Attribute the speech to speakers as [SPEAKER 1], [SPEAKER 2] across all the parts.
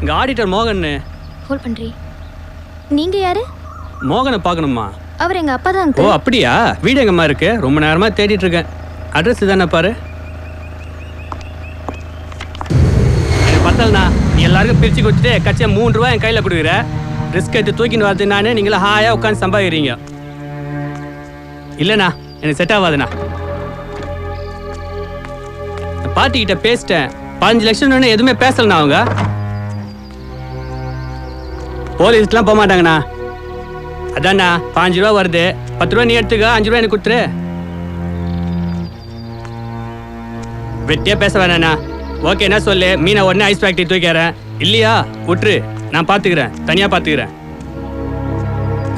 [SPEAKER 1] இங்க ஆடிட்டர் மோகன்.
[SPEAKER 2] ஹோல்ட் பண்றீ. நீங்க யாரு?
[SPEAKER 1] மோகனை பார்க்கணுமா?
[SPEAKER 2] அவர் எங்க அப்பா தான்.
[SPEAKER 1] ஓ அப்படியா? வீடு எங்கம்மா இருக்கு? ரொம்ப நேரமா தேடிட்டு இருக்கேன். அட்ரஸ் தானே பாரு. பத்தல்ண்ணா, நீ எல்லாருக்கும் பிரிச்சு கொடுத்துட்டு கட்சியா 3 ரூபா என் கையில கொடுக்குற. ரிஸ்க் எடுத்து தூக்கின்னு வரது நானே, நீங்களா ஹாயா உட்காந்து சம்பாதிக்கிறீங்க. இல்லைண்ணா, எனக்கு செட் ஆகாதுண்ணா. பாட்டி கிட்ட பேசிட்டேன். 15 லட்சம் எதுவுமே பேசலண்ணா. அவங்க போலீஸ்லாம் போக மாட்டாங்கண்ணா. அதான்ண்ணா 5 ரூபா வருது. 10 ரூபா நீ எடுத்துக்க, 5 ரூபா எனக்கு கொடுத்துரு. வெட்டியா பேச வேணாண்ணா. ஓகேண்ணா சொல்லு. மீனை உடனே ஐஸ் ஃபேக்டரி தூக்கிறேன். இல்லையா விட்டுரு, நான் பார்த்துக்கிறேன், தனியாக பார்த்துக்கிறேன்.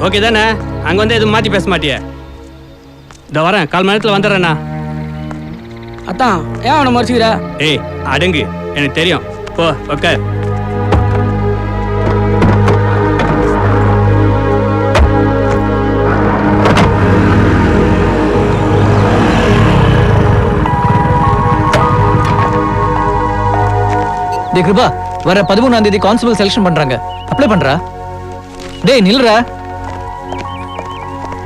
[SPEAKER 1] ஓகே தானே? அங்கே வந்து எதுவும் மாற்றி பேச மாட்டிய? இதோ வரேன், 1/4 மணி நேரத்தில் வந்துடுறேண்ணா.
[SPEAKER 3] அத்தான் ஏன் அவனை மறைச்சிக்கிற?
[SPEAKER 1] ஏய் அடங்கு, எனக்கு தெரியும். போ ஓகே.
[SPEAKER 4] டேய் கிருபா, வர 13ஆம் தேதி கான்ஸ்டபிள் செலக்ஷன் பண்றாங்க. அப்ளை பண்றா. டேய் நில்றா.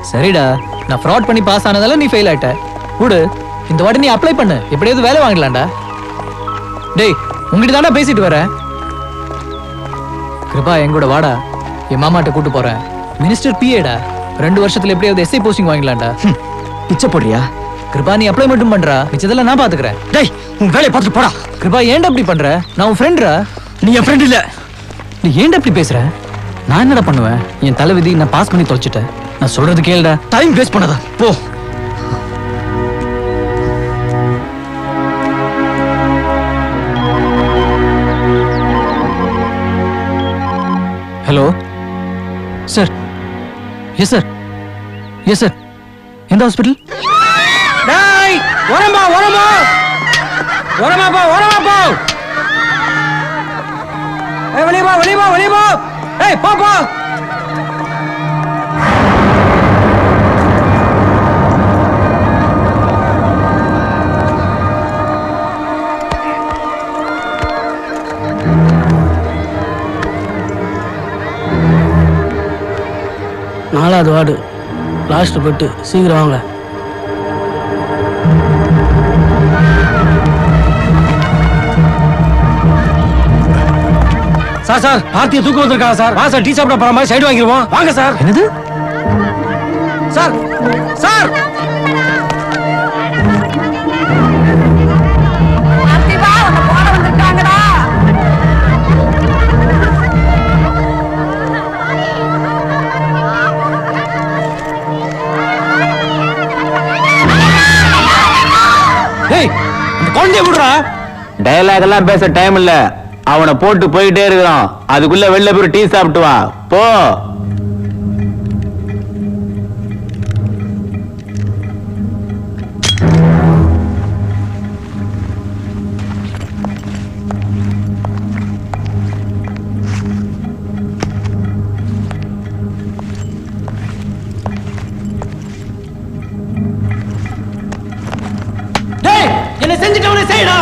[SPEAKER 4] சரிடா, நான் ஃப்ராட் பண்ணி பாஸ் ஆனதால நீ ஃபெயில் ஆயிட்ட. கூடு, இந்த வாட்டி நீ அப்ளை பண்ணு, எப்படியாவது வேலை வாங்கலாம்டா. டேய் உங்ககிட்ட தானே பேசிட்டு வரேன். கிருபா எங்கூட வாடா, என் மாமாட்ட கூட்டு போறேன். மினிஸ்டர் பிஏடா, 2 வருஷத்துல எப்படியாவது எஸ்ஐ போஸ்டிங் வாங்கலாம்டா.
[SPEAKER 5] பிச்சை போடுறியா?
[SPEAKER 4] கிருபா நீ அப்ளை மட்டும் பண்றா, மிச்சதெல்லாம் நான் பாத்துக்கிறேன்.
[SPEAKER 5] டேய் உன் வேலையை பார்த்துட்டு போடா.
[SPEAKER 4] கிருபா ஏன்டா அப்படி பண்ற? நான் உன் ஃப்ரெண்ட்ரா.
[SPEAKER 5] நீ என் ஃப்ரெண்ட் இல்ல.
[SPEAKER 4] நீ ஏன்டா அப்படி பேசுற? நான் என்னடா பண்ணுவேன்? என் தலைவிதி நான் பாஸ் பண்ணி தொலைச்சிட்டேன். நான் சொல்றது கேளுடா.
[SPEAKER 5] டைம் வேஸ்ட் பண்ணாத, போ.
[SPEAKER 4] Hello sir. Yes sir, yes sir. எந்த ஹாஸ்பிட்டல்?
[SPEAKER 3] டேய் ஓரமா ஓரமா ஓரமா போ, ஓரமா போ. ஏய் வெளிய போ, வெளிய போ, வெளிய போ. ஏய் போ போ. நாலாவது வார்டு லாஸ்ட் பெட்டு, சீக்கிரம் வாங்க. சார் சார் பார்த்தியை தூக்க வந்திருக்காங்க சார். வா சார், டீ சாப்பிட போற மாதிரி சைடு வாங்கிடுவோம். வாங்க சார்.
[SPEAKER 4] என்னது
[SPEAKER 3] சார்? சார் குழந்தைய விடுறா.
[SPEAKER 6] டயலாக் எல்லாம் பேச டைம் இல்ல. அவனை போட்டு போயிட்டே இருக்கிறான். அதுக்குள்ள வெளில போய் டீ சாப்பிட்டு வா போ.
[SPEAKER 3] என்ன செஞ்சுட்டவனே செய்யடா.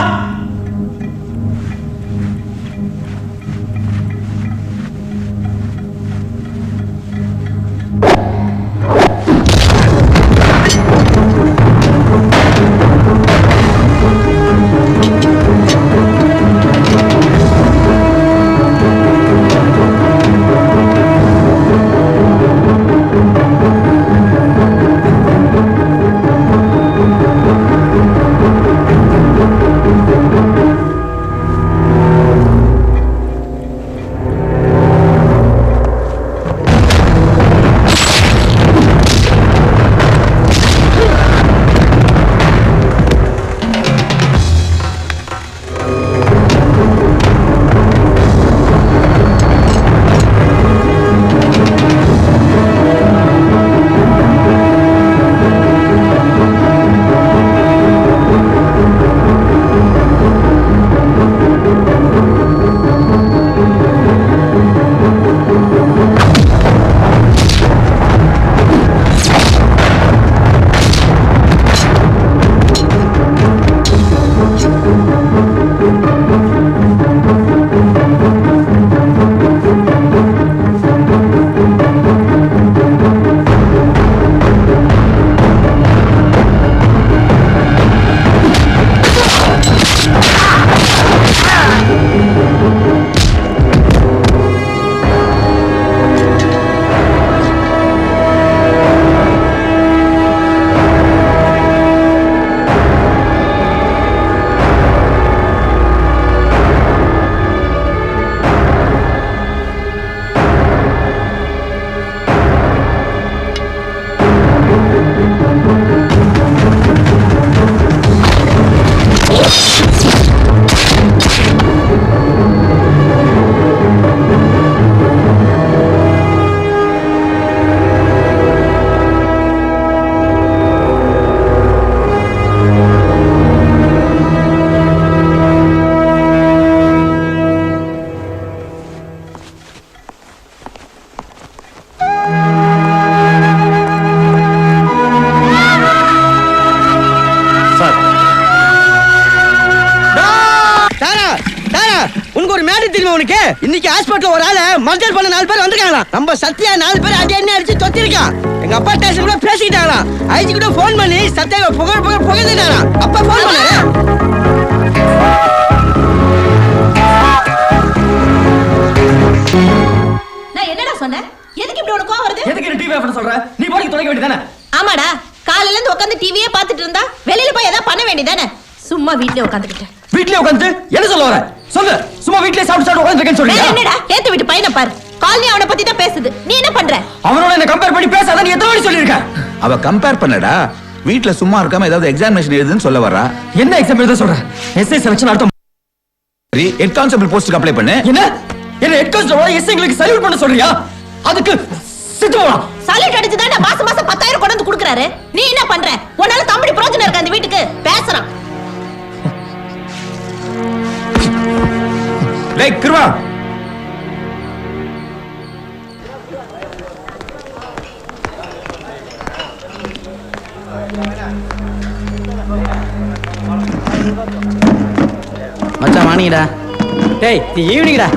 [SPEAKER 7] தெரியுமா உனக்கு? இன்னைக்கு ஹாஸ்பிட்டல் ஒரு ஆளு மர்டர் பண்ண 4 பேர் வந்திருக்காங்களாம். நம்ம சத்யா 4 பேர் அடி அடிச்சு தொத்திருக்கான். எங்க அப்பா ஸ்டேஷன் கூட பேசிக்கிட்டாங்களாம். ஐஜி கூட ஃபோன் பண்ணி சத்யாவை புகழ்ந்துட்டாங்களாம். அப்பா ஃபோன் பண்ணாரு.
[SPEAKER 8] நான் என்னடா சொன்னேன்? எதுக்கு இப்படி உனக்கு கோவம் வருது?
[SPEAKER 5] எதுக்கு டிவி ஆஃப் சொல்ற? நீ போய் துடைக்க வேண்டியதானே?
[SPEAKER 8] ஆமாடா, காலையில இருந்து உட்கார்ந்து டிவியே பார்த்துட்டு இருந்தா வெளியில போய் ஏதாவது பண்ண வேண்டியதானே? சும்மா வீட்லயே உட்கார்ந்துக்கிட்டு.
[SPEAKER 5] வீட்லயே உட்கார்ந்து என்ன சொல்ல வர? சொல்லு. சும்மா வீட்லயே சாப்பிட்டு உட்கார்ந்துருக்கேன்னு சொல்றியா?
[SPEAKER 8] என்னடா ஏத்து விட்டு பையனை பாரு. காலனி அவனை பத்தி தான் பேசுது. நீ என்ன பண்ற?
[SPEAKER 5] அவனோட என்ன கம்பேர் பண்ணி பேசாத. நீ எத்தனை வாட்டி சொல்லிருக்க?
[SPEAKER 9] அவ கம்பேர் பண்ணடா. வீட்ல சும்மா இருக்காம ஏதாவது எக்ஸாமினேஷன் எழுதுன்னு சொல்ல வரா.
[SPEAKER 5] என்ன எக்ஸாம் எழுத சொல்ற? எஸ்ஐ செலக்ஷன் அடுத்த
[SPEAKER 9] சரி, ஹெட் கான்ஸ்டபிள் போஸ்ட்க்கு அப்ளை பண்ணு.
[SPEAKER 5] என்ன ஹெட் கான்ஸ்டபிள் எஸ்ஐங்களுக்கு சல்யூட் பண்ண சொல்றியா? அதுக்கு செத்து போலாம்.
[SPEAKER 8] சாலிட் அடிச்சு தான் மாசம் மாசம் 10,000 கொண்டு வந்து கொடுக்கறாரு. நீ என்ன பண்ற? உன்னால தம்பி பிரோஜனம் இருக்க அந்த வீட்டுக்கு பேசுறான்.
[SPEAKER 9] டேய் கிருவா,
[SPEAKER 7] மச்சான் வாணிங்கடா.
[SPEAKER 3] டேய் நீ ஈவினிங்டா.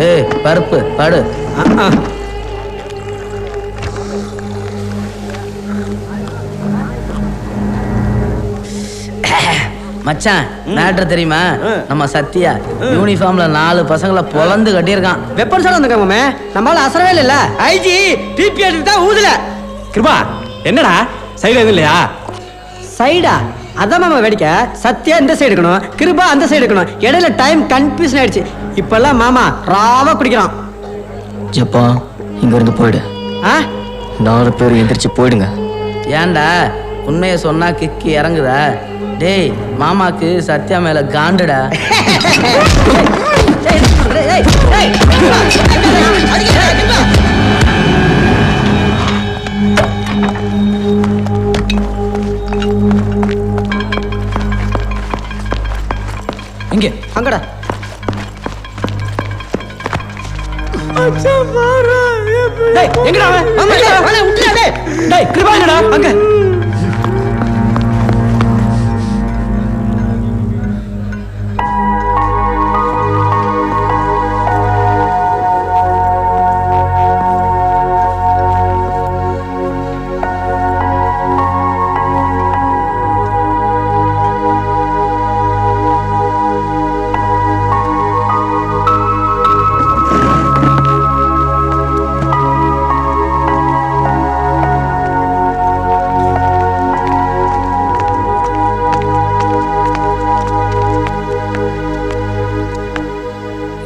[SPEAKER 7] ஏய் பருப்பு படு. மச்சான் மேட்ரு தெரியுமா? நம்ம சத்யா யூனிஃபார்ம்ல 4 பசங்களை பொளந்து கட்டியிருக்கான்.
[SPEAKER 3] வெப்பன் சார் வந்துருக்காங்க. நம்மளால அசரவே இல்ல.
[SPEAKER 7] ஐஜி டிபி எடுத்து தான் ஊதுல.
[SPEAKER 3] கிருபா என்னடா சைடு எதுவும் இல்லையா? சைடா? அதான் மாமா வேடிக்கை. சத்யா இந்த சைடு இருக்கணும், கிருபா அந்த சைடு இருக்கணும். இடையில டைம் கன்ஃபியூஷன் ஆயிடுச்சு. இப்பெல்லாம் மாமா ராவா குடிக்கிறான்.
[SPEAKER 5] ஜப்பா இங்க இருந்து போயிடு. 4 பேர் எந்திரிச்சு போயிடுங்க.
[SPEAKER 7] ஏன்டா உண்மையை சொன்னா கிக்கி இறங்குதா? டேய் மாமாக்கு சத்யா மேல காண்டுடா.
[SPEAKER 3] இங்க அங்கடா. டேய் எங்கடா அவன்? டேய் கிருபா எங்கடா? அங்க.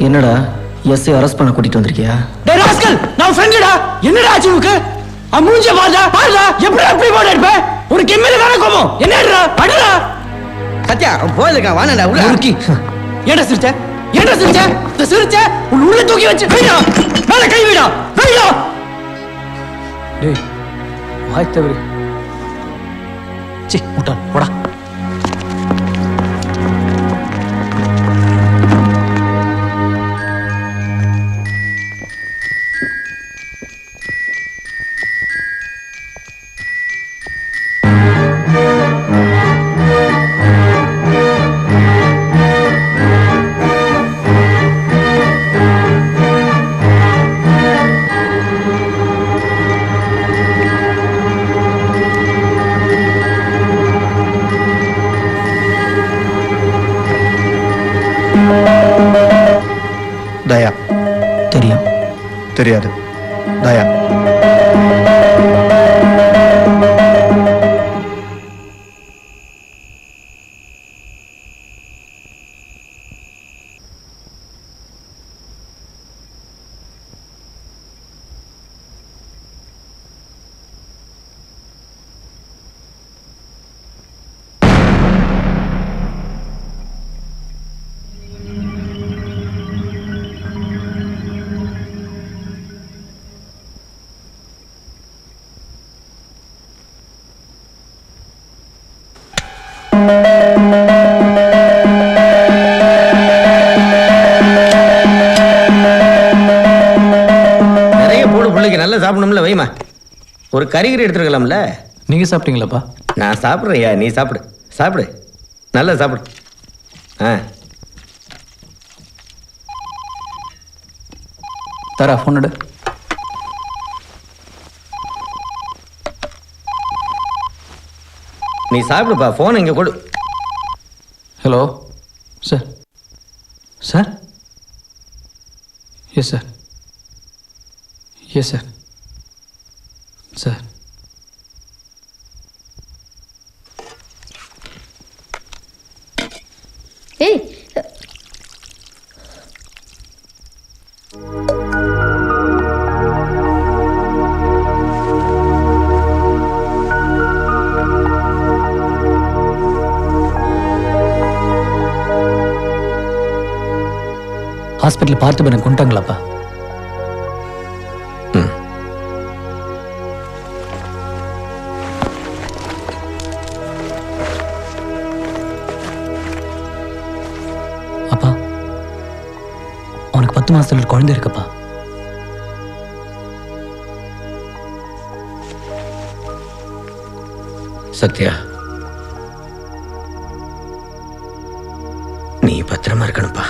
[SPEAKER 5] என்னடா எஸ்ஐ அரெஸ்ட் பண்ண கூட்டிட்டு வந்திருக்கியா?
[SPEAKER 3] டேய் ராஸ்கல், நான் ஃப்ரெண்ட்டா. என்னடா ஆச்சு உனக்கு? மூஞ்ச பாருடா. பாருடா எப்படி அப்படி போட இருப்ப? ஒரு கெம்மில வேற கோமோ. என்னடா? அடடா.
[SPEAKER 7] சத்யா போயிருக்கான். வானடா உள்ள.
[SPEAKER 3] முறுக்கி. ஏன்டா சிரிச்ச? ஏன்டா சிரிச்ச? இந்த சிரிச்ச உள்ள தூக்கி வச்சு வைடா. மேல கை வைடா. வைடா.
[SPEAKER 4] டேய் வாய் தவறி. சி முட்டாள் போடா.
[SPEAKER 10] தயா
[SPEAKER 5] தெரியும்.
[SPEAKER 10] தெரியாது. தயா
[SPEAKER 7] நிறைய போடு பிள்ளைக்கு நல்லா சாப்பிடணும்ல. வைமா ஒரு கறிகறி எடுத்துருக்கலாம்ல.
[SPEAKER 4] நீங்க சாப்பிட்டீங்களாப்பா?
[SPEAKER 7] நான் சாப்பிட்றேன்யா, நீ சாப்பிடு. சாப்பிடு, நல்லா சாப்பிடு.
[SPEAKER 4] தரா ஃபோன் எடு.
[SPEAKER 7] நீ சாப்பிடுப்பா, ஃபோன் இங்கே கொடு.
[SPEAKER 4] Hello sir. Sir? Yes sir. Yes sir. Sir
[SPEAKER 2] ஏய்
[SPEAKER 4] ஹாஸ்பிட்டல் பார்த்திபனை கொண்டாங்களாப்பா? அப்பா, அவனுக்கு 10 மாசத்துல ஒரு குழந்தை இருக்குப்பா.
[SPEAKER 7] சத்யா, நீ பத்திரமா இருக்கணும்ப்பா.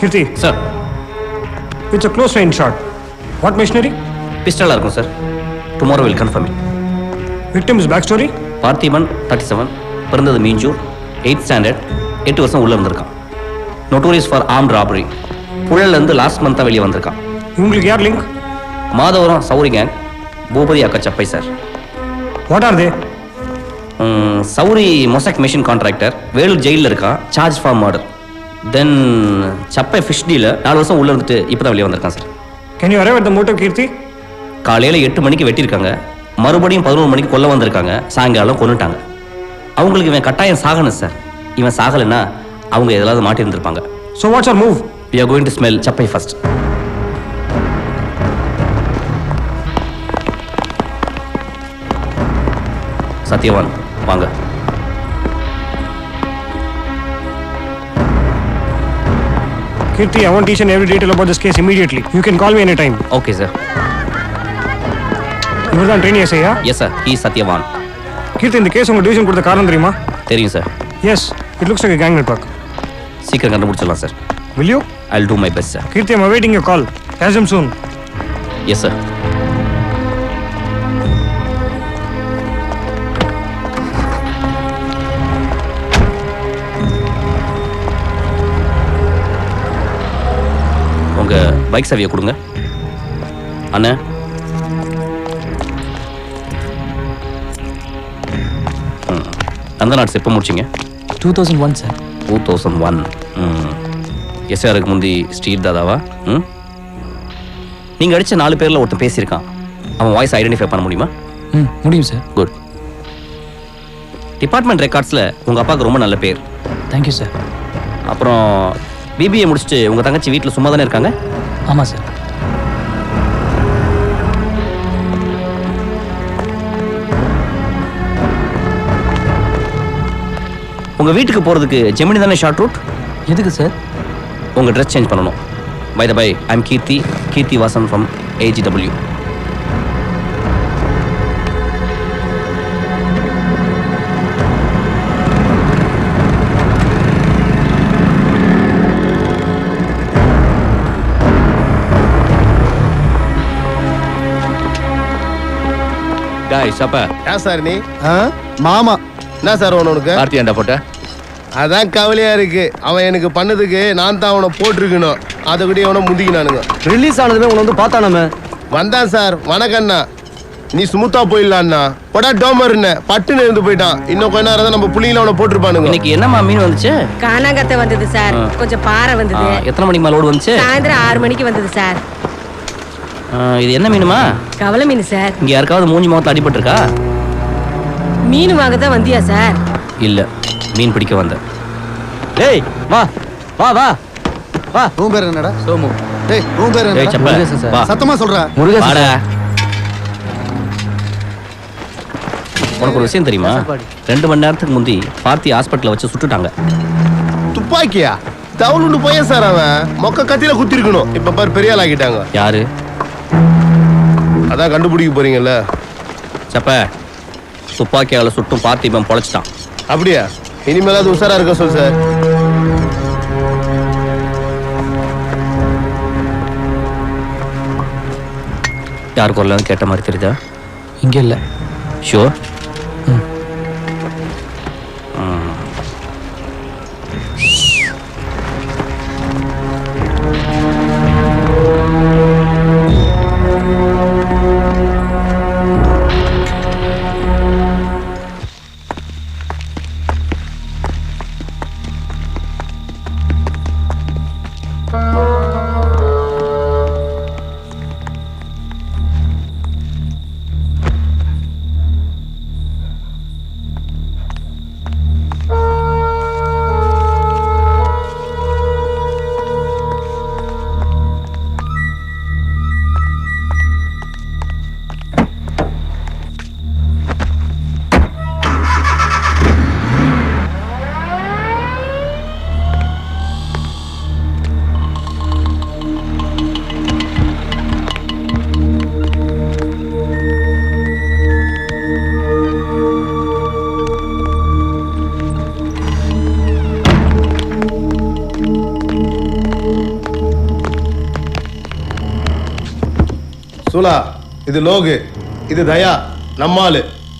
[SPEAKER 10] Kirti.
[SPEAKER 1] Sir.
[SPEAKER 10] It's a close range shot. What machinery?
[SPEAKER 1] பிஸ்டலாக இருக்கும் sir. Tomorrow will confirm it.
[SPEAKER 10] Victim's backstory?
[SPEAKER 1] Parthiban 37, பிறந்தது மீஞ்சூர், 8th ஸ்டாண்டர்ட், 8 வருஷம் உள்ளே இருந்திருக்கான். Notorious for armed robbery. புழல்லேருந்து லாஸ்ட் மந்த்தாக வெளியே வந்திருக்கான்.
[SPEAKER 10] உங்களுக்கு யார் லிங்க்?
[SPEAKER 1] மாதவரம் சௌரி கேங், பூபதி அக்கா Chappai sir.
[SPEAKER 10] What are they?
[SPEAKER 1] Sowri mosaic machine contractor, Vellore ஜெயிலில் இருக்கான், charge for murder. Then Chappai fish dealer, 4 வருஷம் உள்ளே இருந்துட்டு இப்போ தான் வெளியே வந்திருக்கான் sir.
[SPEAKER 10] Can you arrive at the motive, Kirti?
[SPEAKER 1] காலையில் 8 மணிக்கு வெட்டியிருக்காங்க, மறுபடியும் 11 மணிக்கு கொல்ல வந்திருக்காங்க, சாயங்காலம் கொன்னுட்டாங்க. அவங்களுக்கு இவன் கட்டாயம் சாகணும் சார். இவன் சாகலைன்னா அவங்க எதாவது மாட்டியிருந்திருப்பாங்க.
[SPEAKER 10] So what's our move?
[SPEAKER 1] We are going to smell சப்பை first. Satyavan வாங்க.
[SPEAKER 10] Kirti, I want each and every detail about this case immediately. You can call me anytime.
[SPEAKER 1] Okay sir.
[SPEAKER 10] இவர் தான் ட்ரெயினி எஸ்ஐயா?
[SPEAKER 1] Yes sir, he Satyavan.
[SPEAKER 10] Keerthi, இந்த case உங்க division கொடுத்த காரணம் தெரியுமா?
[SPEAKER 1] தெரியும் sir.
[SPEAKER 10] Yes, it looks like a gang network.
[SPEAKER 1] சீக்கிரம் கண்டுபிடிச்சிடலாம் சார்.
[SPEAKER 10] Will you?
[SPEAKER 1] I'll do my best sir.
[SPEAKER 10] Kirti, I'm awaiting your call. Catch them soon.
[SPEAKER 1] Yes sir. உங்க பைக் சாவியை கொடுங்க. அண்ணா, அந்த நாட்ஸ் எப்போ முடிச்சிங்க?
[SPEAKER 4] 2001 சார்.
[SPEAKER 1] 2001. எஸ்ஆருக்கு முந்தி ஸ்ட்ரீட் தாதாவா? நீங்கள் அடித்த 4 பேரில் ஒருத்தன் பேசியிருக்கான். அவன் வாய்ஸ் ஐடென்டிஃபை பண்ண முடியுமா?
[SPEAKER 4] முடியும் சார்.
[SPEAKER 1] குட். டிபார்ட்மெண்ட் ரெக்கார்ட்ஸில் உங்கள் அப்பாவுக்கு ரொம்ப நல்ல பேர்.
[SPEAKER 4] Thank you sir.
[SPEAKER 1] அப்புறம் பிபிஏ முடிச்சுட்டு உங்கள் தங்கச்சி வீட்டில் சும்மா தானே இருக்காங்க?
[SPEAKER 4] ஆமாம் சார்.
[SPEAKER 1] உங்கள் வீட்டுக்கு போகிறதுக்கு ஜெமினி தானே ஷார்ட் ரூட்?
[SPEAKER 4] எதுக்கு சார்?
[SPEAKER 1] உங்கள் ட்ரெஸ் சேஞ்ச் பண்ணணும். By the by, I'm Keerthi Vasan from AGW.
[SPEAKER 11] ஏன் சார் நீ? மாமா என்ன சார் உனக்கு?
[SPEAKER 6] கார்த்தியாண்டா போட்ட?
[SPEAKER 11] அதான் கவலையா இருக்கு. அவன் எனக்கு பண்ணதுக்கு நான் தான் அவனை போட்டிருக்கணும். அதை கூட அவனை முந்திக்கினானுங்க.
[SPEAKER 3] ரிலீஸ் ஆனதுமே உங்களை வந்து பார்த்தானாமே.
[SPEAKER 11] வந்தான் சார். வணக்கண்ணா. நீ சுமுத்தா போயிடலான்னா படா டோமர்னு பட்டுன்னு இருந்து போயிட்டான். இன்னும் கொஞ்ச நேரம் தான் நம்ம புள்ளியில அவனை போட்டிருப்பானுங்க.
[SPEAKER 1] இன்னைக்கு என்னம்மா மீன் வந்துச்சு?
[SPEAKER 8] காணாங்கத்தை வந்தது சார். கொஞ்சம் பாறை வந்தது.
[SPEAKER 1] எத்தனை மணிக்கு மேலே லோடு வந்துச்சு?
[SPEAKER 8] சாயந்தரம் 6 மணிக்கு வந்தது சார்.
[SPEAKER 1] இது என்ன மீனுமா?
[SPEAKER 8] கவலை மீன் சார்.
[SPEAKER 1] இங்கே யாருக்காவது மூஞ்சி முகத்தில் அடிபட்டிருக்கா?
[SPEAKER 7] மீன் வாங்க தான் வந்தியா சார்?
[SPEAKER 5] இல்ல மீன் பிடிக்க வந்தேன்.
[SPEAKER 3] டேய் வா வா வா வா.
[SPEAKER 11] உன் பேர் என்னடா?
[SPEAKER 5] சோமு.
[SPEAKER 11] டேய் உன் பேர்
[SPEAKER 5] ஏய் செப்ப வா.
[SPEAKER 11] சத்தமா சொல்றா.
[SPEAKER 5] வாடா. உனக்கு ஒரு விஷயம் தெரியுமா? 2 மணி நேரத்துக்கு முந்தி பார்த்தி ஹாஸ்பிட்டல்ல வச்சு சுட்டுட்டாங்க.
[SPEAKER 11] துப்பாக்கியா? தவுளுண்டு பையன் சார் அவன். மொக்க கத்தியில குத்தி இருக்கணும். இப்ப பாரு பெரிய ஆள் ஆக்கிட்டாங்க.
[SPEAKER 5] யாரு?
[SPEAKER 11] அதான் கண்டுபிடிக்க போறீங்கல்ல.
[SPEAKER 5] செப்ப துப்பாக்கியால சுட்டும் பார்த்திபன் பொழைச்சிட்டான்.
[SPEAKER 11] அப்படியா? இனிமேலாவது உஷாரா இருக்க சொல் சார்.
[SPEAKER 5] யார் குரலான்னு கேட்ட மாதிரி தெரியுதா?
[SPEAKER 4] இங்க இல்ல.
[SPEAKER 5] ஷூர்?
[SPEAKER 11] சூலா, இது லோகு, இது தயா, நம்மாளு.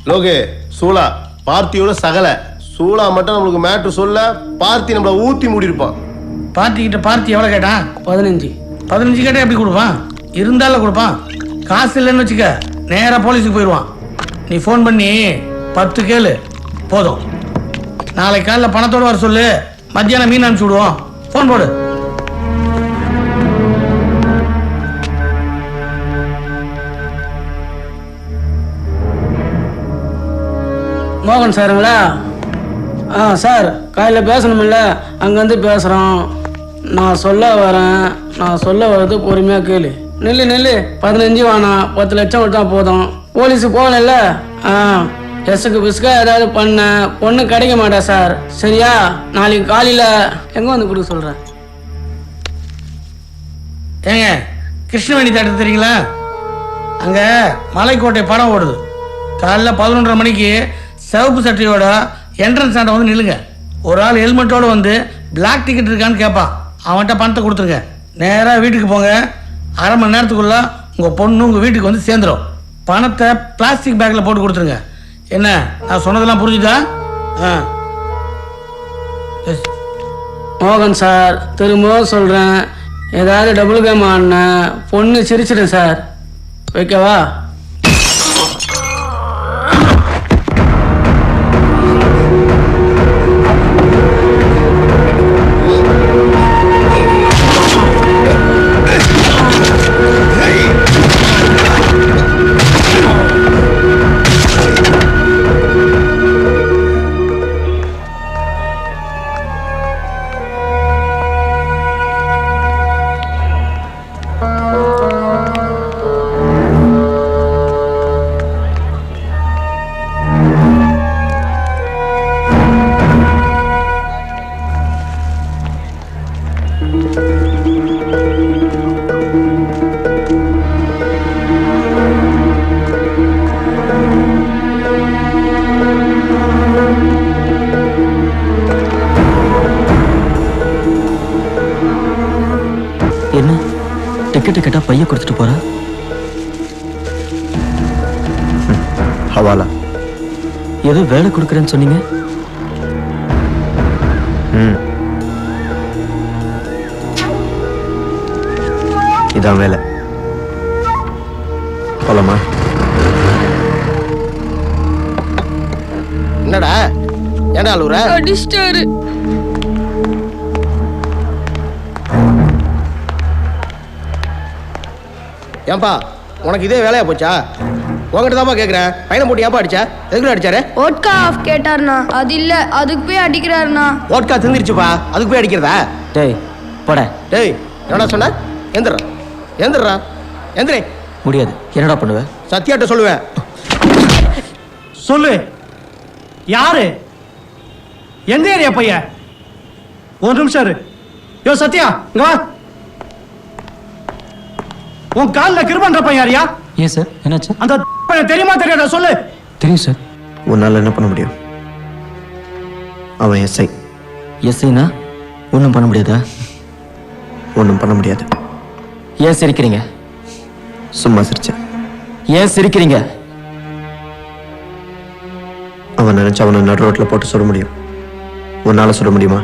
[SPEAKER 11] லோகு, சூலா, பார்த்தியோட சகல. சூலா மட்டும் நம்மளுக்கு மேட்ரு சொல்ல, பார்த்தி நம்மள ஊத்தி மூடி இருப்பான்.
[SPEAKER 12] பார்த்திக்கிட்ட பார்த்தி எவ்வளோ கேட்டான்? 15. 15 கேட்டால் எப்படி கொடுப்பான்? இருந்தாலும் கொடுப்பான். காசு இல்லைன்னு வச்சுக்க, நேராக போலீஸுக்கு போயிடுவான். நீ ஃபோன் பண்ணி 10 கேளு போதும். நாளைக்கு காலையில் பணத்தோடு வர சொல்லு, மத்தியானம் மீன் அனுப்பிச்சி விடுவோம். ஃபோன் போடு.
[SPEAKER 7] மோகன் சாருங்களா? சார் காலையில் பேசணுமில்ல, அங்கேருந்து பேசுகிறோம். நான் சொல்ல வரேன், நான் சொல்ல வர்றது பொறுமையாக கேளு. நெல்லு 15 வேணாம், 10 லட்சம் விட்டா போதும். போலீஸு போகல. எஸ்ஸுக்கு பிஸ்கா ஏதாவது பண்ண பொண்ணு கிடைக்க மாட்டா சார். சரியா? நாளைக்கு காலையில் எங்கே வந்து கொடுக்க சொல்கிறேன்.
[SPEAKER 12] ஏங்க, கிருஷ்ணவேணி தேட்டர் தெரியுங்களா? அங்கே மலைக்கோட்டை படம் ஓடுது. காலைல 11:30 மணிக்கு சிவப்பு சட்டையோட என்ட்ரன்ஸ் ஆண்ட வந்து நில்லுங்க. ஒரு ஆள் ஹெல்மெட்டோடு வந்து பிளாக் டிக்கெட் இருக்கான்னு கேட்பான். அவன்கிட்ட பணத்தை கொடுத்துருங்க. நேராக வீட்டுக்கு போங்க. அரை மணி நேரத்துக்குள்ள உங்கள் பொண்ணு உங்கள் வீட்டுக்கு வந்து சேர்ந்துடும். பணத்தை பிளாஸ்டிக் பேக்கில் போட்டு கொடுத்துருங்க. என்ன, நான் சொன்னதெல்லாம் புரிஞ்சுதா?
[SPEAKER 7] மோகன் சார், திரும்பவும் சொல்கிறேன், ஏதாவது டபுள் கேம் ஆடின பொண்ணு சிரிச்சிடும் சார். வைக்கவா?
[SPEAKER 5] என்ன டிக்கெட்டு கேட்டா பைய கொடுத்துட்டு போற?
[SPEAKER 11] ஹவாலா.
[SPEAKER 5] ஏதோ வேலை கொடுக்குறேன்னு சொன்னீங்க.
[SPEAKER 11] இதான் வேலை. போலாமா? என்னடா ஏன்டா அழுவுற?
[SPEAKER 2] அடிச்சிட்டாரு.
[SPEAKER 11] ஏன்பா, உனக்கு இதே வேலையா போச்சா?
[SPEAKER 3] உங்ககிட்ட தான்ப்பா கேட்குறேன். பையனை போட்டு ஏப்பா அடிச்சா? எதுக்குள்ள அடிச்சாரு?
[SPEAKER 2] ஓட்கா ஆஃப் கேட்டார்ண்ணா. அது இல்ல, அதுக்கு போய் அடிக்கிறாருண்ணா.
[SPEAKER 3] ஓட்கா திந்திருச்சுப்பா, அதுக்கு போய் அடிக்கிறதா?
[SPEAKER 4] டேய் போட.
[SPEAKER 3] டேய் என்னடா சொன்ன? எந்திரா எந்திரா எந்திரே.
[SPEAKER 4] முடியாது. என்னடா பண்ணுவ?
[SPEAKER 3] சத்யாட்ட சொல்லுவேன்.
[SPEAKER 10] சொல்லு, யாரு? எந்த ஏரியா பையன்? ஒரு நிமிஷம் இரு. யோ சத்யா, இங்க வா. உன் காலில் கிருபன்ற பையன் யாரியா?
[SPEAKER 4] ஏன் சார், என்னாச்சு?
[SPEAKER 10] அந்த பையன் தெரியுமா தெரியாதா சொல்லு.
[SPEAKER 4] தெரியும் சார்.
[SPEAKER 3] உன்னால் என்ன பண்ண முடியும்? அவன் எஸ்ஐ.
[SPEAKER 4] எஸ்ஐனா ஒன்றும் பண்ண முடியாதா?
[SPEAKER 3] ஒன்றும் பண்ண முடியாது.
[SPEAKER 4] ஏன் சிரிக்கிறீங்க?
[SPEAKER 3] சும்மா சிரிச்சேன்.
[SPEAKER 4] ஏன் சிரிக்கிறீங்க?
[SPEAKER 3] அவன் நினைச்சு அவனை நடு ரோட்டில் போட்டு சுட முடியும். உன்னால சுட முடியுமா?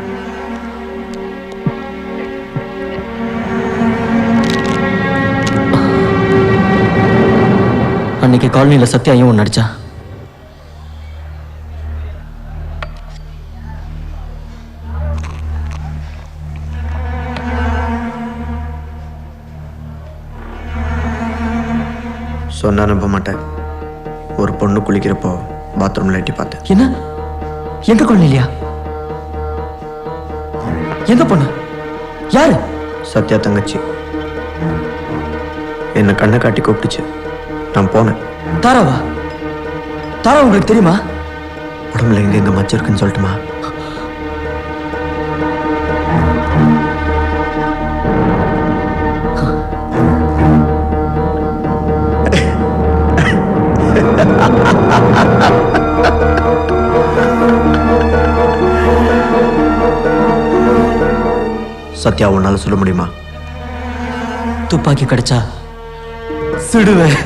[SPEAKER 4] அன்னைக்கு காலனியில் சத்யாயும் ஒன்று அடிச்சா.
[SPEAKER 3] சொன்னா நம்ப மாட்டேன். ஒரு பொண்ணு குளிக்கிறப்போ பாத்ரூம்ல எட்டி பார்த்தேன்.
[SPEAKER 4] என்ன? எங்க காலனிலையா? எங்க பொண்ணு? யாரு?
[SPEAKER 3] சத்யா தங்கச்சி. என்னை கண்ணை காட்டி கூப்பிட்டுச்சு. நான் போனேன்.
[SPEAKER 4] தாராவா? தாரா உங்களுக்கு தெரியுமா?
[SPEAKER 3] உடம்புல எங்க மச்சம் இருக்குன்னு சொல்லட்டுமா? சத்யா உன்னால சொல்ல முடியுமா?
[SPEAKER 4] துப்பாக்கி கிடைச்சா சுடுவேன்.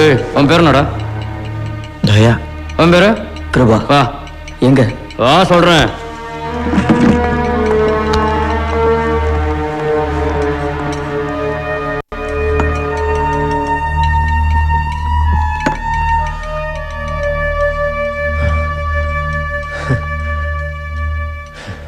[SPEAKER 5] ஏய், உன் பேர் என்னடா?
[SPEAKER 3] தயா.
[SPEAKER 5] உன் பேரு?
[SPEAKER 4] கிருபா.
[SPEAKER 5] வா.
[SPEAKER 4] எங்க?
[SPEAKER 5] வா சொல்றேன்.